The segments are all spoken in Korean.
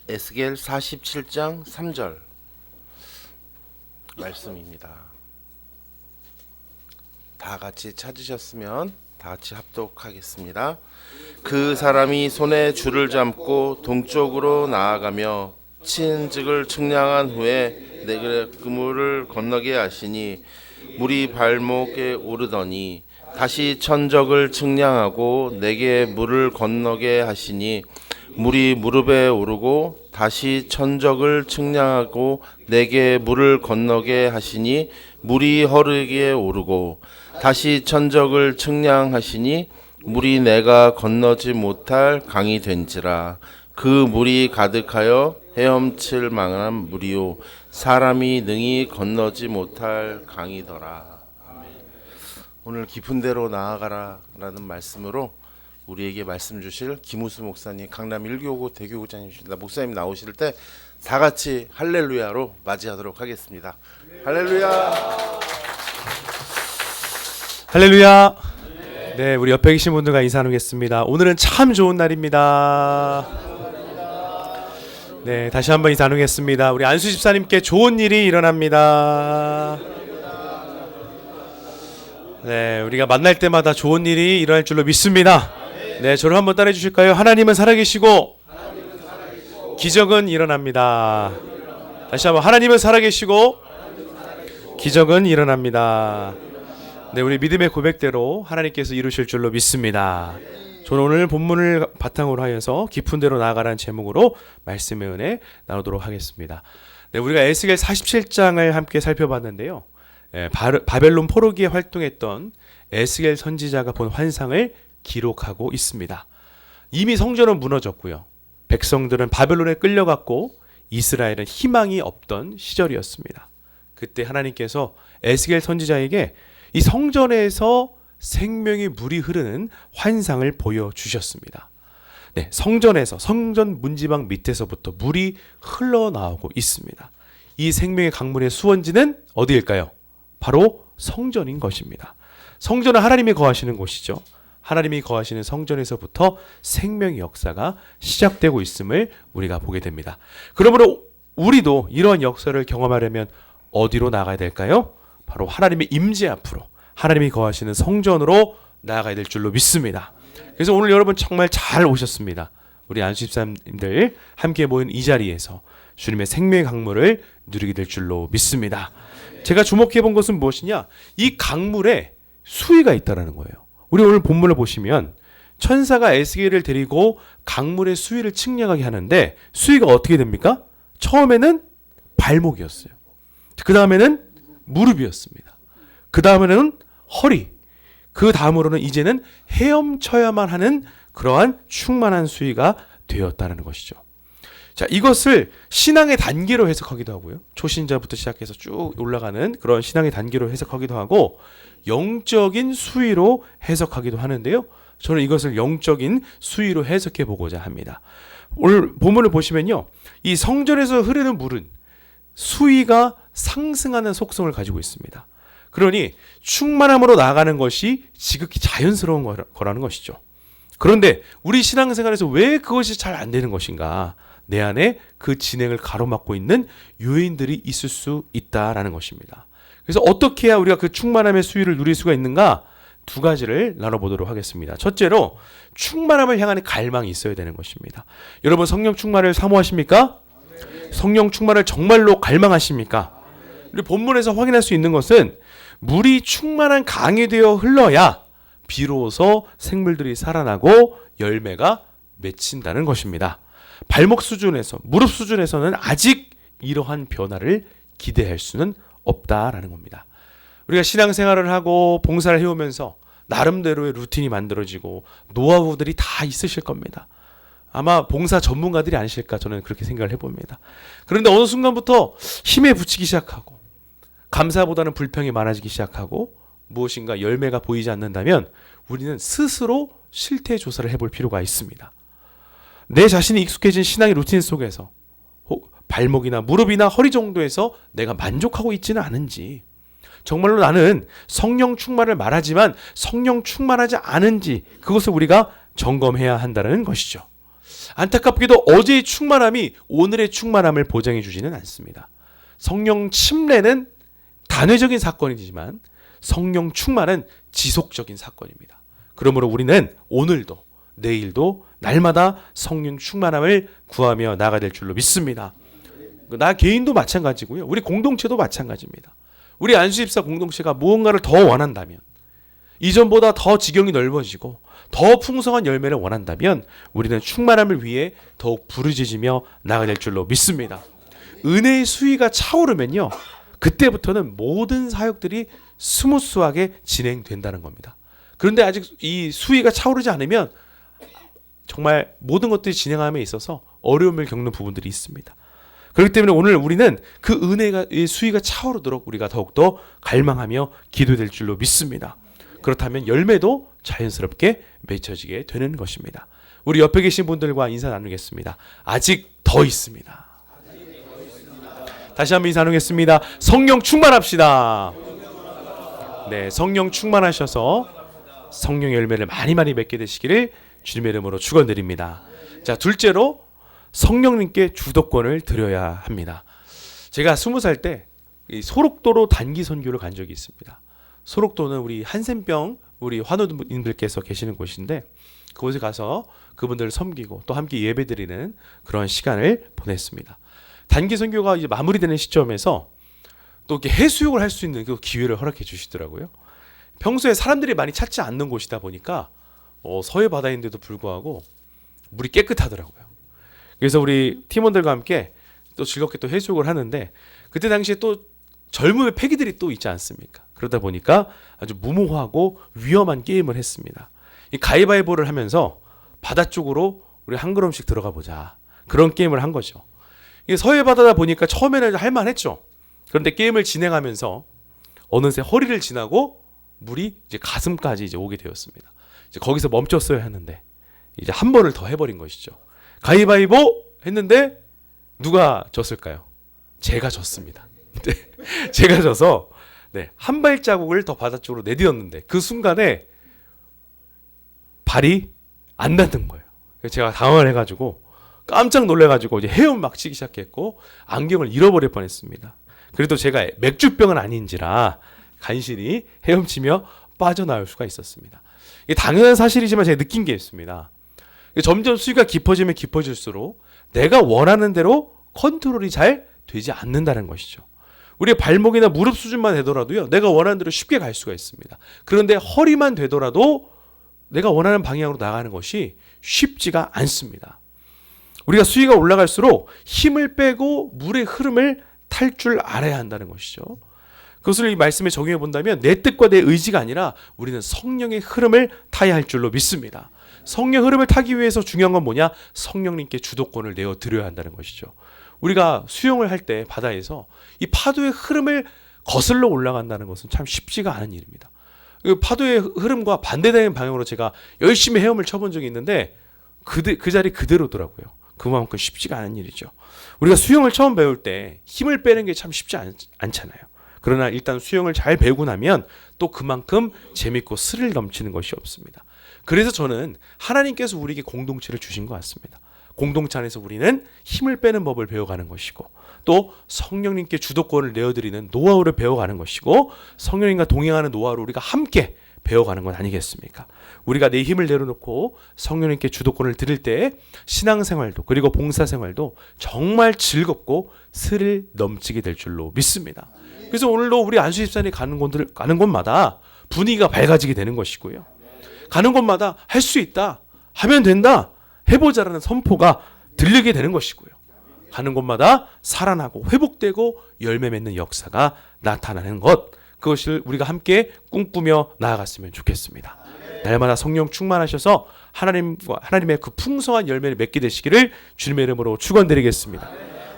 에스겔 47장 3절 말씀입니다. 다 같이 찾으셨으면 다 같이 합독하겠습니다. 그 사람이 손에 줄을 잡고 동쪽으로 나아가며 친즉을 측량한 후에 내게 그물을 건너게 하시니 물이 발목에 오르더니 다시 천적을 측량하고 내게 물을 건너게 하시니 물이 무릎에 오르고 다시 천적을 측량하고 내게 물을 건너게 하시니 물이 허리에 오르고 다시 천적을 측량하시니 물이 내가 건너지 못할 강이 된지라. 그 물이 가득하여 헤엄칠 만한 물이요 사람이 능히 건너지 못할 강이더라. 아멘. 오늘 깊은 데로 나아가라 라는 말씀으로 우리에게 말씀 주실 김우수 목사님, 강남 1교구 대교구장님이십니다. 목사님 나오실 때 다 같이 할렐루야로 맞이하도록 하겠습니다. 할렐루야. 할렐루야. 네, 우리 옆에 계신 분들과 인사 나누겠습니다. 오늘은 참 좋은 날입니다. 네, 다시 한번 인사 나누겠습니다. 우리 안수 집사님께 좋은 일이 일어납니다. 네, 우리가 만날 때마다 좋은 일이 일어날 줄로 믿습니다. 네, 저를 한번 따라해 주실까요? 하나님은 살아계시고 기적은 일어납니다. 다시 한번 하나님은 살아계시고 기적은 일어납니다. 네, 우리 믿음의 고백대로 하나님께서 이루실 줄로 믿습니다. 저는 오늘 본문을 바탕으로 하여서 깊은 데로 나아가라는 제목으로 말씀의 은혜 나누도록 하겠습니다. 네, 우리가 에스겔 47장을 함께 살펴봤는데요. 바벨론 포로기에 활동했던 에스겔 선지자가 본 환상을 기록하고 있습니다. 이미 성전은 무너졌고요. 백성들은 바벨론에 끌려갔고 이스라엘은 희망이 없던 시절이었습니다. 그때 하나님께서 에스겔 선지자에게 이 성전에서 생명의 물이 흐르는 환상을 보여주셨습니다. 네, 성전에서 성전 문지방 밑에서부터 물이 흘러나오고 있습니다. 이 생명의 강물의 수원지는 어디일까요? 바로 성전인 것입니다. 성전은 하나님이 거하시는 곳이죠. 하나님이 거하시는 성전에서부터 생명의 역사가 시작되고 있음을 우리가 보게 됩니다. 그러므로 우리도 이러한 역사를 경험하려면 어디로 나가야 될까요? 바로 하나님의 임재 앞으로, 하나님이 거하시는 성전으로 나아가야 될 줄로 믿습니다. 그래서 오늘 여러분 정말 잘 오셨습니다. 우리 안수 집사님들 함께 모인 이 자리에서 주님의 생명의 강물을 누리게 될 줄로 믿습니다. 제가 주목해 본 것은 무엇이냐? 이 강물에 수위가 있다는 거예요. 우리 오늘 본문을 보시면 천사가 에스겔을 데리고 강물의 수위를 측량하게 하는데 수위가 어떻게 됩니까? 처음에는 발목이었어요. 그 다음에는 무릎이었습니다. 그 다음에는 허리, 그 다음으로는 이제는 헤엄쳐야만 하는 그러한 충만한 수위가 되었다는 것이죠. 자, 이것을 신앙의 단계로 해석하기도 하고요. 초신자부터 시작해서 쭉 올라가는 그런 신앙의 단계로 해석하기도 하고 영적인 수위로 해석하기도 하는데요. 저는 이것을 영적인 수위로 해석해 보고자 합니다. 오늘 본문을 보시면요. 이 성전에서 흐르는 물은 수위가 상승하는 속성을 가지고 있습니다. 그러니 충만함으로 나아가는 것이 지극히 자연스러운 거라는 것이죠. 그런데 우리 신앙생활에서 왜 그것이 잘 안 되는 것인가? 내 안에 그 진행을 가로막고 있는 요인들이 있을 수 있다라는 것입니다. 그래서 어떻게 해야 우리가 그 충만함의 수위를 누릴 수가 있는가? 두 가지를 나눠보도록 하겠습니다. 첫째로 충만함을 향하는 갈망이 있어야 되는 것입니다. 여러분 성령 충만을 사모하십니까? 성령 충만을 정말로 갈망하십니까? 우리 본문에서 확인할 수 있는 것은 물이 충만한 강이 되어 흘러야 비로소 생물들이 살아나고 열매가 맺힌다는 것입니다. 발목 수준에서, 무릎 수준에서는 아직 이러한 변화를 기대할 수는 없다라는 겁니다. 우리가 신앙생활을 하고 봉사를 해오면서 나름대로의 루틴이 만들어지고 노하우들이 다 있으실 겁니다. 아마 봉사 전문가들이 아니실까 저는 그렇게 생각을 해봅니다. 그런데 어느 순간부터 힘에 부치기 시작하고 감사보다는 불평이 많아지기 시작하고 무엇인가 열매가 보이지 않는다면 우리는 스스로 실태 조사를 해볼 필요가 있습니다. 내 자신이 익숙해진 신앙의 루틴 속에서 발목이나 무릎이나 허리 정도에서 내가 만족하고 있지는 않은지, 정말로 나는 성령 충만을 말하지만 성령 충만하지 않은지 그것을 우리가 점검해야 한다는 것이죠. 안타깝게도 어제의 충만함이 오늘의 충만함을 보장해 주지는 않습니다. 성령 침례는 단회적인 사건이지만 성령 충만은 지속적인 사건입니다. 그러므로 우리는 오늘도 내일도 날마다 성령 충만함을 구하며 나아가야 될 줄로 믿습니다. 나 개인도 마찬가지고요. 우리 공동체도 마찬가지입니다. 우리 안수집사 공동체가 무언가를 더 원한다면, 이전보다 더 지경이 넓어지고 더 풍성한 열매를 원한다면 우리는 충만함을 위해 더욱 부르짖으며 나아가야 될 줄로 믿습니다. 은혜의 수위가 차오르면요, 그때부터는 모든 사역들이 스무스하게 진행된다는 겁니다. 그런데 아직 이 수위가 차오르지 않으면 정말 모든 것들이 진행함에 있어서 어려움을 겪는 부분들이 있습니다. 그렇기 때문에 오늘 우리는 그 은혜가 수위가 차오르도록 우리가 더욱더 갈망하며 기도될 줄로 믿습니다. 그렇다면 열매도 자연스럽게 맺혀지게 되는 것입니다. 우리 옆에 계신 분들과 인사 나누겠습니다. 아직 더 있습니다. 다시 한번 인사 나누겠습니다. 성령 충만합시다. 네, 성령 충만하셔서 성령 열매를 많이 맺게 되시기를 주님의 이름으로 축원드립니다. 자, 둘째로 성령님께 주도권을 드려야 합니다. 제가 20살 때 소록도로 단기 선교를 간 적이 있습니다. 소록도는 우리 한센병 우리 환우님들께서 계시는 곳인데 그곳에 가서 그분들을 섬기고 또 함께 예배드리는 그런 시간을 보냈습니다. 단기 선교가 이제 마무리되는 시점에서 또 이렇게 해수욕을 할 수 있는 그 기회를 허락해 주시더라고요. 평소에 사람들이 많이 찾지 않는 곳이다 보니까 서해 바다인데도 불구하고 물이 깨끗하더라고요. 그래서 우리 팀원들과 함께 또 즐겁게 또 해수욕을 하는데 그때 당시에 또 젊음의 패기들이 또 있지 않습니까? 그러다 보니까 아주 무모하고 위험한 게임을 했습니다. 이 가위바위보를 하면서 바다 쪽으로 우리 한 걸음씩 들어가 보자. 그런 게임을 한 거죠. 이게 서해 바다다 보니까 처음에는 할만했죠. 그런데 게임을 진행하면서 어느새 허리를 지나고 물이 이제 가슴까지 이제 오게 되었습니다. 이제 거기서 멈췄어야 하는데 이제 한 번을 더 해버린 것이죠. 가위바위보 했는데 누가 졌을까요? 제가 졌습니다. 네, 제가 져서 한 발자국을 더 바다 쪽으로 내디뎠는데 그 순간에 발이 안 닿는 거예요. 그래서 제가 당황을 해가지고 깜짝 놀래가지고 이제 헤엄 막 치기 시작했고 안경을 잃어버릴 뻔했습니다. 그래도 제가 맥주병은 아닌지라 간신히 헤엄치며 빠져나올 수가 있었습니다. 이게 당연한 사실이지만 제가 느낀 게 있습니다. 점점 수위가 깊어지면 깊어질수록 내가 원하는 대로 컨트롤이 잘 되지 않는다는 것이죠. 우리의 발목이나 무릎 수준만 되더라도요, 내가 원하는 대로 쉽게 갈 수가 있습니다. 그런데 허리만 되더라도 내가 원하는 방향으로 나가는 것이 쉽지가 않습니다. 우리가 수위가 올라갈수록 힘을 빼고 물의 흐름을 탈 줄 알아야 한다는 것이죠. 그것을 이 말씀에 적용해 본다면 내 뜻과 내 의지가 아니라 우리는 성령의 흐름을 타야 할 줄로 믿습니다. 성령 흐름을 타기 위해서 중요한 건 뭐냐? 성령님께 주도권을 내어 드려야 한다는 것이죠. 우리가 수영을 할 때 바다에서 이 파도의 흐름을 거슬러 올라간다는 것은 참 쉽지가 않은 일입니다. 그 파도의 흐름과 반대되는 방향으로 제가 열심히 헤엄을 쳐본 적이 있는데 그 자리 그대로더라고요. 그만큼 쉽지가 않은 일이죠. 우리가 수영을 처음 배울 때 힘을 빼는 게 참 쉽지 않잖아요. 그러나 일단 수영을 잘 배우고 나면 또 그만큼 재밌고 스릴 넘치는 것이 없습니다. 그래서 저는 하나님께서 우리에게 공동체를 주신 것 같습니다. 공동체 안에서 우리는 힘을 빼는 법을 배워가는 것이고 또 성령님께 주도권을 내어드리는 노하우를 배워가는 것이고 성령님과 동행하는 노하우를 우리가 함께 배워가는 건 아니겠습니까? 우리가 내 힘을 내려놓고 성령님께 주도권을 드릴 때 신앙생활도 그리고 봉사생활도 정말 즐겁고 스릴 넘치게 될 줄로 믿습니다. 그래서 오늘도 우리 안수집사님 가는 곳마다 분위기가 밝아지게 되는 것이고요. 가는 곳마다 할 수 있다, 하면 된다, 해보자라는 선포가 들리게 되는 것이고요. 가는 곳마다 살아나고 회복되고 열매 맺는 역사가 나타나는 것, 그것을 우리가 함께 꿈꾸며 나아갔으면 좋겠습니다. 날마다 성령 충만하셔서 하나님의 그 풍성한 열매를 맺게 되시기를 주님의 이름으로 축원드리겠습니다.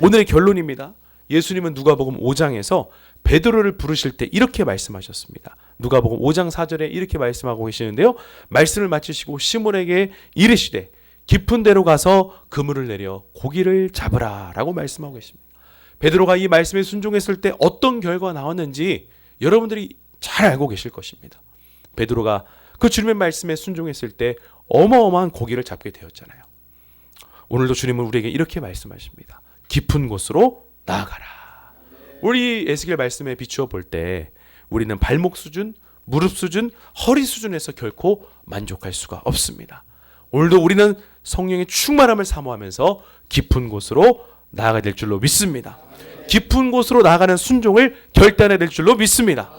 오늘의 결론입니다. 예수님은 누가복음 5장에서 베드로를 부르실 때 이렇게 말씀하셨습니다. 누가복음 5장 4절에 이렇게 말씀하고 계시는데요. 말씀을 마치시고 시몬에게 이르시되 깊은 데로 가서 그물을 내려 고기를 잡으라 라고 말씀하고 계십니다. 베드로가 이 말씀에 순종했을 때 어떤 결과가 나왔는지 여러분들이 잘 알고 계실 것입니다. 베드로가 그 주님의 말씀에 순종했을 때 어마어마한 고기를 잡게 되었잖아요. 오늘도 주님은 우리에게 이렇게 말씀하십니다. 깊은 곳으로 나아가라. 우리 에스겔 말씀에 비추어 볼 때 우리는 발목 수준, 무릎 수준, 허리 수준에서 결코 만족할 수가 없습니다. 오늘도 우리는 성령의 충만함을 사모하면서 깊은 곳으로 나아가야 될 줄로 믿습니다. 깊은 곳으로 나아가는 순종을 결단해야 될 줄로 믿습니다.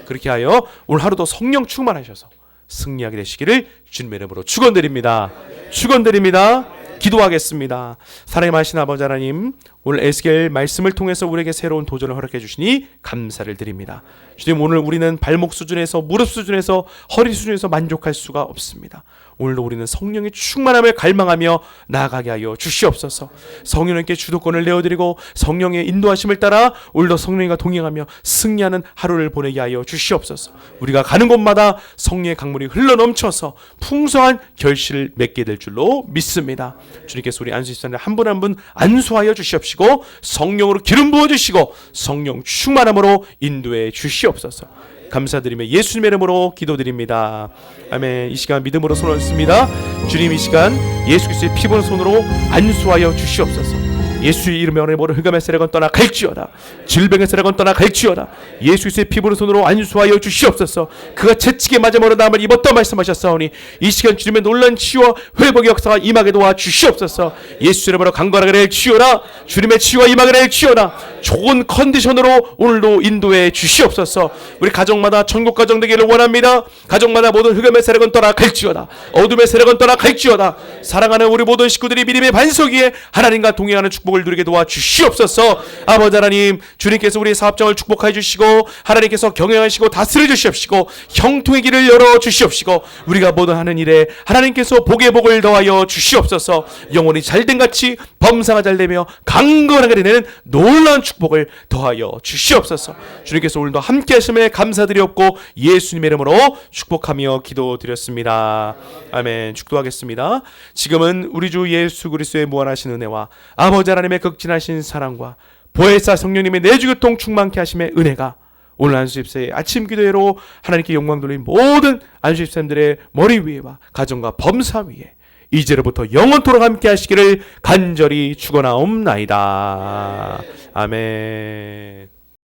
그렇게 하여 오늘 하루도 성령 충만하셔서 승리하게 되시기를 주님의 이름으로 축원드립니다. 축원드립니다. 기도하겠습니다. 사랑의 하신 아버지 하나님, 오늘 에스겔 말씀을 통해서 우리에게 새로운 도전을 허락해 주시니 감사를 드립니다. 주님, 오늘 우리는 발목 수준에서 무릎 수준에서 허리 수준에서 만족할 수가 없습니다. 오늘도 우리는 성령의 충만함을 갈망하며 나아가게 하여 주시옵소서. 성령님께 주도권을 내어드리고 성령의 인도하심을 따라 오늘도 성령과 동행하며 승리하는 하루를 보내게 하여 주시옵소서. 우리가 가는 곳마다 성령의 강물이 흘러넘쳐서 풍성한 결실을 맺게 될 줄로 믿습니다. 주님께서 우리 안수집사님 한 분 한 분 안수하여 주시옵시고 성령으로 기름 부어주시고 성령 충만함으로 인도해 주시옵소서. 감사드리며 예수님의 이름으로 기도드립니다. 아멘. 이 시간 믿음으로 손을 얹습니다. 주님, 이 시간 예수 그리스도의 피 부은 손으로 안수하여 주시옵소서. 예수의 이름에 오늘 모든 흑암의 세력은 떠나 갈지어다. 질병의 세력은 떠나 갈지어다. 예수 그리스도의 피 부은 손으로 안수하여 주시옵소서. 그가 채찍에 맞아 머리담을 입었다 말씀하셨사오니 이 시간 주님의 놀란 치유와 회복의 역사가 임하게 도와 주시옵소서. 예수 이름으로 강건하게 될지어다. 주님의 치유가 임하게 될지어다. 좋은 컨디션으로 오늘도 인도해 주시옵소서. 우리 가정마다 천국 가정 되기를 원합니다. 가정마다 모든 흑암의 세력은 떠나 갈지어다. 어둠의 세력은 떠나 갈지어다. 사랑하는 우리 모든 식구들이 믿음의 반석 위에 하나님과 동행하는 축복을 누리게 도와 주시옵소서. 아버지 하나님, 주님께서 우리의 사업장을 축복하여 주시고 하나님께서 경영하시고 다스려 주시옵시고 형통의 길을 열어 주시옵시고 우리가 모든 하는 일에 하나님께서 복의 복을 더하여 주시옵소서. 영혼이 잘된 같이 범사가 잘되며 강건하게 되는 놀라운 축복을 더하여 주시옵소서. 주님께서 오늘도 함께 하심에 감사드리옵고 예수님의 이름으로 축복하며 기도드렸습니다. 아멘. 축도하겠습니다. 지금은 우리 주 예수 그리스도의 무한하신 은혜와 아버지 하나님의 극진하신 사랑과 보혜사 성령님의 내주교통 충만케 하심의 은혜가 오늘 안수집사의 아침 기도회로 하나님께 영광 돌린 모든 안수집사님들의 머리 위에와 가정과 범사 위에 이제로부터 영원토록 함께 하시기를 간절히 축원하옵나이다. 아멘.